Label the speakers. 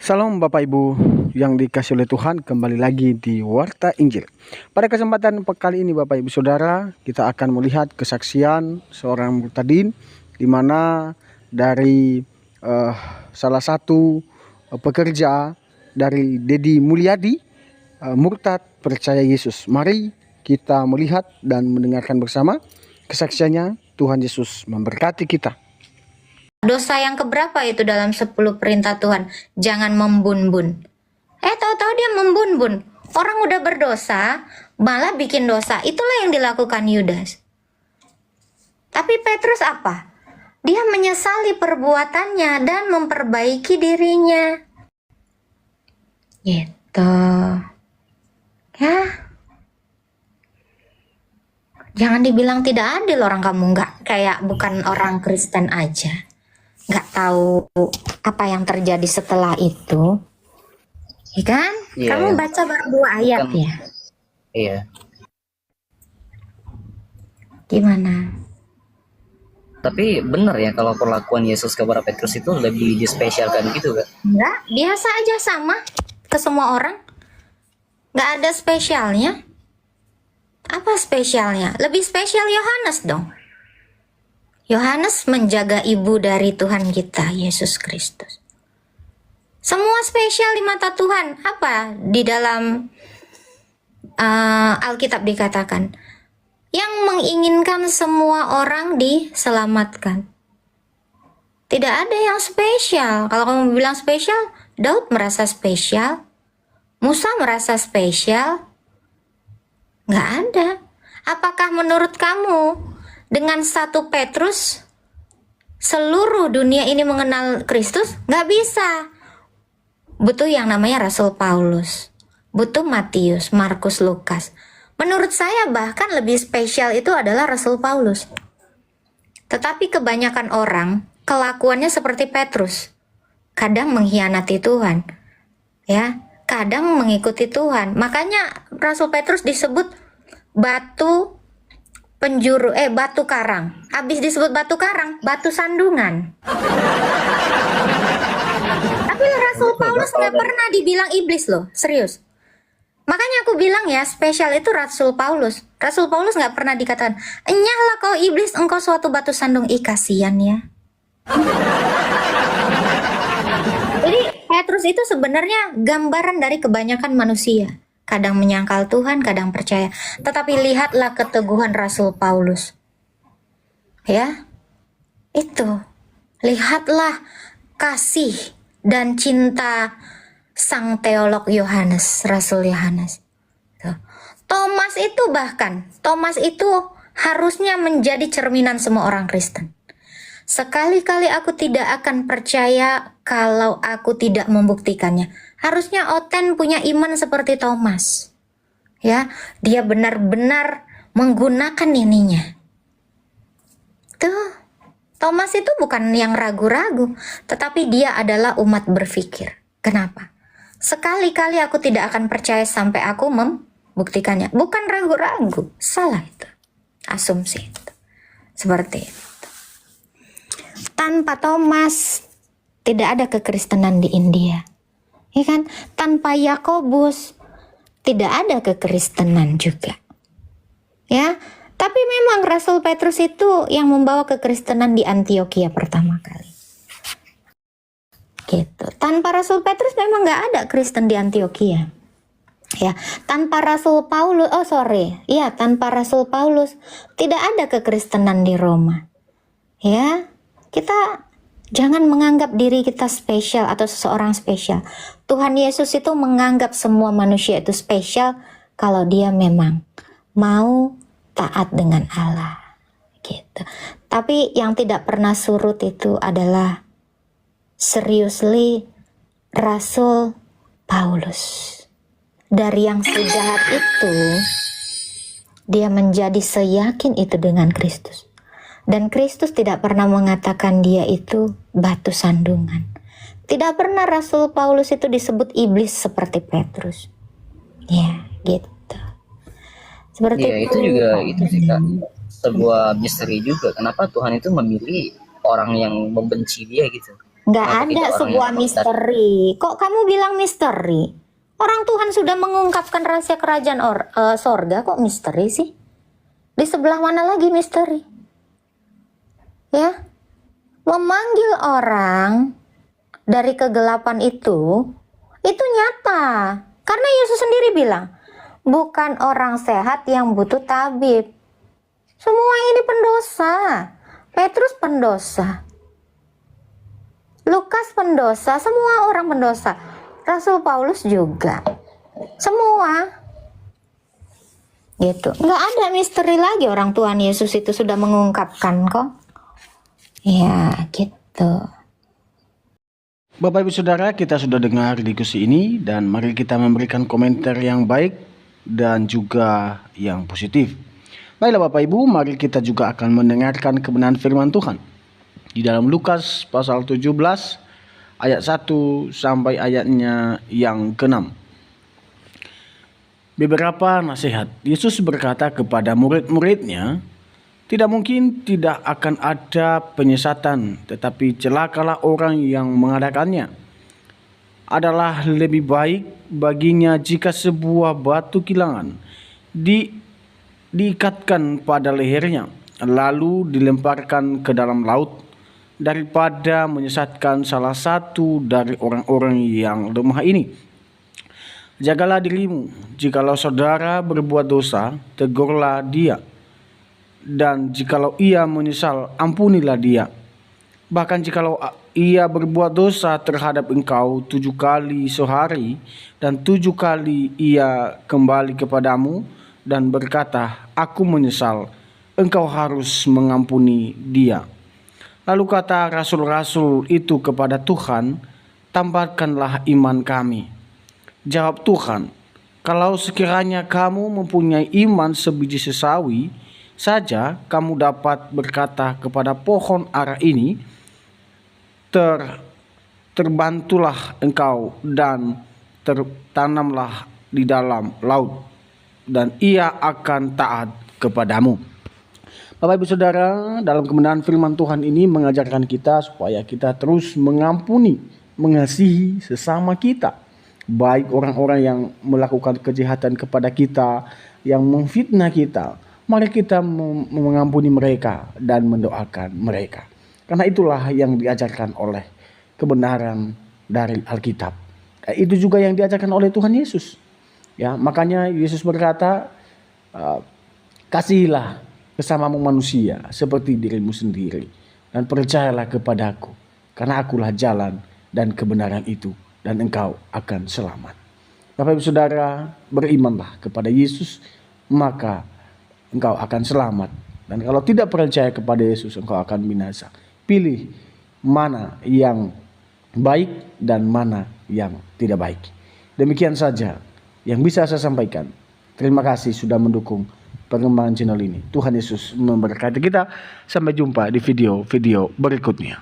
Speaker 1: Salam Bapak Ibu yang dikasih oleh Tuhan, kembali lagi di Warta Injil. Pada kesempatan kali ini Bapak Ibu Saudara, kita akan melihat kesaksian seorang murtadin, di mana dari salah satu pekerja dari Dedi Mulyadi, murtad percaya Yesus. Mari kita melihat dan mendengarkan bersama kesaksiannya. Tuhan Yesus memberkati kita.
Speaker 2: Dosa yang keberapa itu dalam 10 perintah Tuhan? Jangan membun-bun. Tahu-tahu dia membun-bun. Orang udah berdosa, malah bikin dosa. Itulah yang dilakukan Yudas. Tapi Petrus apa? Dia menyesali perbuatannya dan memperbaiki dirinya. Gitu. Ya. Jangan dibilang tidak adil orang kamu, nggak kayak bukan orang Kristen aja. Nggak tahu apa yang terjadi setelah itu, ya kan?
Speaker 3: Iya,
Speaker 2: Kamu baca baru 2 ayat
Speaker 3: kan,
Speaker 2: ya?
Speaker 3: iya.
Speaker 2: Gimana?
Speaker 3: Tapi benar ya kalau perlakuan Yesus kepada Petrus itu lebih dispesialkan gitu kan?
Speaker 2: Enggak, biasa aja sama ke semua orang. Nggak ada spesialnya. Apa spesialnya? Lebih spesial Yohanes dong. Yohanes menjaga ibu dari Tuhan kita, Yesus Kristus. Semua spesial di mata Tuhan. Apa di dalam Alkitab dikatakan? Yang menginginkan semua orang diselamatkan. Tidak ada yang spesial. Kalau kamu bilang spesial, Daud merasa spesial. Musa merasa spesial. Nggak ada. Apakah menurut kamu dengan 1 Petrus seluruh dunia ini mengenal Kristus? Nggak bisa. Butuh yang namanya Rasul Paulus, butuh Matius, Markus, Lukas. Menurut saya bahkan lebih spesial itu adalah Rasul Paulus. Tetapi kebanyakan orang kelakuannya seperti Petrus. Kadang mengkhianati Tuhan, ya, kadang mengikuti Tuhan. Makanya Rasul Petrus disebut batu penjuru, batu karang. Habis disebut batu karang, batu sandungan. Tapi Rasul Paulus nggak pernah dibilang iblis loh, serius. Makanya aku bilang ya, spesial itu Rasul Paulus. Rasul Paulus nggak pernah dikatakan, enyahlah kau iblis, engkau suatu batu sandung. Kasihan ya. Jadi Petrus itu sebenarnya gambaran dari kebanyakan manusia. Kadang menyangkal Tuhan, kadang percaya. Tetapi lihatlah keteguhan Rasul Paulus. Ya, itu. Lihatlah kasih dan cinta sang teolog Yohanes, Rasul Yohanes. Thomas itu harusnya menjadi cerminan semua orang Kristen. Sekali-kali aku tidak akan percaya kalau aku tidak membuktikannya. Harusnya Oten punya iman seperti Thomas. Ya, dia benar-benar menggunakan ininya. Tuh, Thomas itu bukan yang ragu-ragu, tetapi dia adalah umat berpikir. Kenapa? Sekali-kali aku tidak akan percaya sampai aku membuktikannya. Bukan ragu-ragu, salah itu. Asumsi itu. Seperti itu. Tanpa Thomas tidak ada kekristenan di India. Ya kan? Tanpa Yakobus tidak ada kekristenan juga. Ya, tapi memang Rasul Petrus itu yang membawa kekristenan di Antioquia pertama kali. Gitu. Tanpa Rasul Petrus memang nggak ada Kristen di Antioquia. Ya, tanpa Rasul Paulus, tanpa Rasul Paulus tidak ada kekristenan di Roma. Ya, kita jangan menganggap diri kita spesial atau seseorang spesial. Tuhan Yesus itu menganggap semua manusia itu spesial kalau dia memang mau taat dengan Allah. Gitu. Tapi yang tidak pernah surut itu adalah seriously Rasul Paulus. Dari yang sejahat itu, dia menjadi seyakin itu dengan Kristus. Dan Kristus tidak pernah mengatakan dia itu batu sandungan. Tidak pernah Rasul Paulus itu disebut iblis seperti Petrus. Ya, gitu. Seperti
Speaker 3: Iya, itu juga itu sih Kak, sebuah misteri juga. Kenapa Tuhan itu memilih orang yang membenci dia gitu?
Speaker 2: Nggak
Speaker 3: Kenapa
Speaker 2: ada
Speaker 3: tidak orang
Speaker 2: sebuah
Speaker 3: yang
Speaker 2: misteri. Kok kamu bilang misteri? Orang Tuhan sudah mengungkapkan rahasia kerajaan sorga, kok misteri sih? Di sebelah mana lagi misteri? Ya, memanggil orang dari kegelapan itu nyata. Karena Yesus sendiri bilang, bukan orang sehat yang butuh tabib. Semua ini pendosa. Petrus pendosa. Lukas pendosa, semua orang pendosa. Rasul Paulus juga. Semua. Gitu. Nggak ada misteri lagi, orang Tuhan Yesus itu sudah mengungkapkan kok. Ya, gitu.
Speaker 1: Bapak Ibu Saudara, kita sudah dengar diskusi ini dan mari kita memberikan komentar yang baik dan juga yang positif. Baiklah Bapak Ibu, mari kita juga akan mendengarkan kebenaran firman Tuhan di dalam Lukas pasal 17 ayat 1 sampai ayatnya yang ke-6. Beberapa nasihat. Yesus berkata kepada murid-muridnya, tidak mungkin tidak akan ada penyesatan, tetapi celakalah orang yang mengadakannya. Adalah lebih baik baginya jika sebuah batu kilangan diikatkan pada lehernya, lalu dilemparkan ke dalam laut, daripada menyesatkan salah satu dari orang-orang yang lemah ini. Jagalah dirimu, jikalau saudara berbuat dosa, tegurlah dia. Dan jikalau ia menyesal, ampunilah dia. Bahkan jikalau ia berbuat dosa terhadap engkau 7 kali sehari, dan 7 kali ia kembali kepadamu dan berkata, aku menyesal, engkau harus mengampuni dia. Lalu kata rasul-rasul itu kepada Tuhan, tambahkanlah iman kami. Jawab Tuhan, kalau sekiranya kamu mempunyai iman sebiji sesawi saja, kamu dapat berkata kepada pohon ara ini, terbantulah engkau dan tertanamlah di dalam laut, dan ia akan taat kepadamu. Bapak Ibu Saudara, dalam kebenaran firman Tuhan ini mengajarkan kita supaya kita terus mengampuni, mengasihi sesama kita, baik orang-orang yang melakukan kejahatan kepada kita, yang memfitnah kita. Mari kita mengampuni mereka dan mendoakan mereka. Karena itulah yang diajarkan oleh kebenaran dari Alkitab. Itu juga yang diajarkan oleh Tuhan Yesus. Ya, makanya Yesus berkata, kasihilah sesamamu manusia seperti dirimu sendiri, dan percayalah kepadaku, karena akulah jalan dan kebenaran itu, dan engkau akan selamat. Bapak Ibu Saudara, berimanlah kepada Yesus, maka engkau akan selamat. Dan kalau tidak percaya kepada Yesus, engkau akan binasa. Pilih mana yang baik dan mana yang tidak baik. Demikian saja yang bisa saya sampaikan. Terima kasih sudah mendukung perkembangan channel ini. Tuhan Yesus memberkati kita. Sampai jumpa di video-video berikutnya.